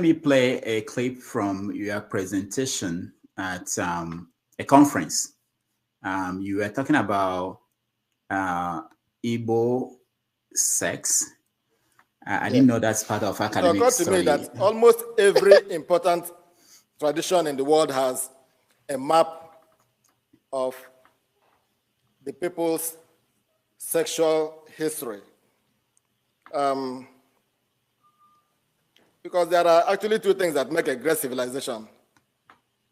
me play a clip from your presentation at a conference. You were talking about Igbo Sex. I didn't know that's part of academic It occurred to me that almost every important tradition in the world has a map of the people's sexual history. Because there are actually two things that make a great civilization.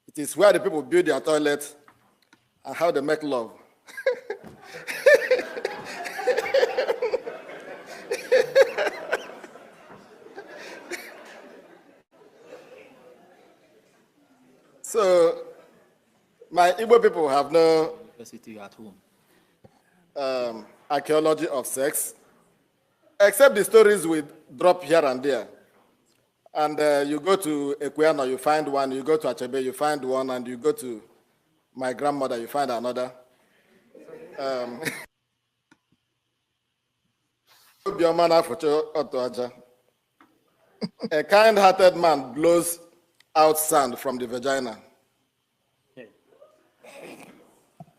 It is where the people build their toilets and how they make love. So, my Igbo people have no archaeology of sex, except the stories we drop here and there. And you go to Equiano, you find one. You go to Achebe, you find one. And you go to my grandmother, you find another. A kind-hearted man blows out sand from the vagina.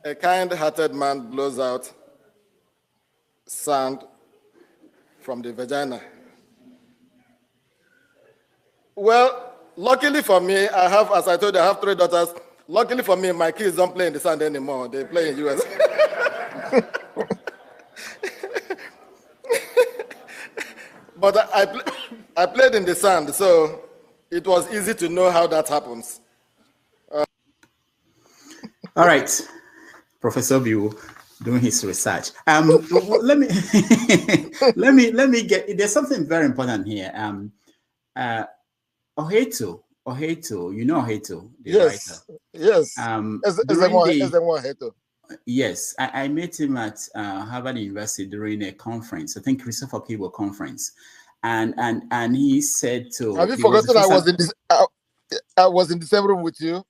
A kind-hearted man blows out sand from the vagina. Well, luckily for me, I have, as I told you, I have 3 daughters. Luckily for me, my kids don't play in the sand anymore. They play in US. But I played in the sand, so it was easy to know how that happens. All right, Professor Obiwu doing his research. Let me get. There's something very important here. Oheto, you know Oheto, the yes, writer. Yes. Yes, I met him at Harvard University during a conference. I think Christopher Kibo conference, and he said to. Have you forgotten I was in the same room with you?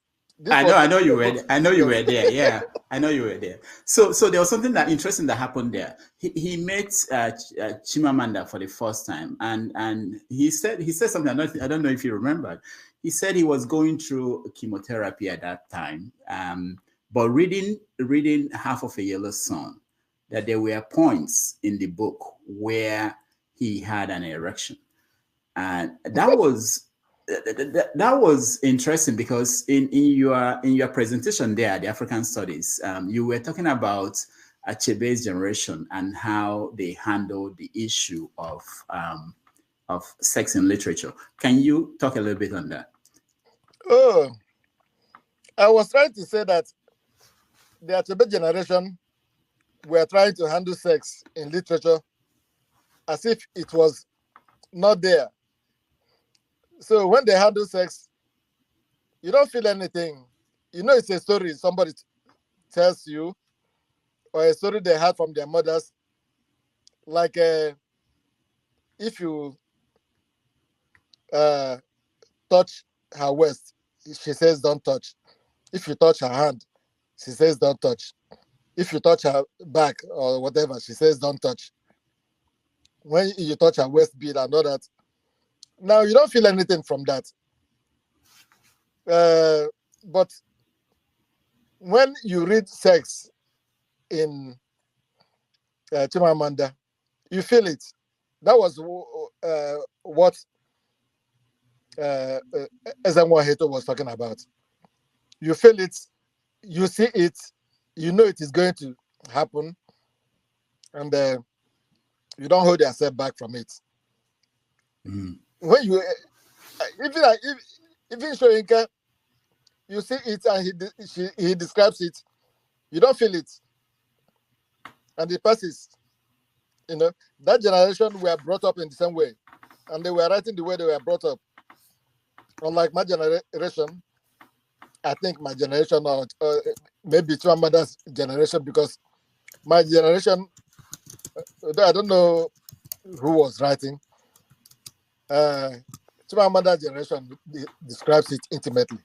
I know you were. I know you were there. Yeah, I know you were there. So there was something that interesting that happened there. He met Chimamanda for the first time, and he said something. I don't know if you remember. He said he was going through chemotherapy at that time, but reading Half of a Yellow Sun, that there were points in the book where he had an erection, and that was. That was interesting because in your presentation there, the African Studies, you were talking about Achebe's generation and how they handled the issue of sex in literature. Can you talk a little bit on that? Oh, I was trying to say that the Achebe generation were trying to handle sex in literature as if it was not there. So when they handle sex, you don't feel anything. You know, it's a story somebody tells you, or a story they had from their mothers. Like if you touch her waist, she says don't touch. If you touch her hand, she says don't touch. If you touch her back or whatever, she says don't touch. When you touch her waist bead and all that, now you don't feel anything from that. But when you read sex in Chimamanda, you feel it. That was what Ezenwa Heto was talking about. You feel it, you see it, you know it is going to happen, and you don't hold yourself back from it. Mm. When you even Shoyinka, you see it and he describes it, you don't feel it, and it passes. You know, that generation were brought up in the same way, and they were writing the way they were brought up. Unlike my generation, I think my generation or maybe Chimamanda's generation, because my generation, I don't know who was writing. Chimamanda's generation describes it intimately.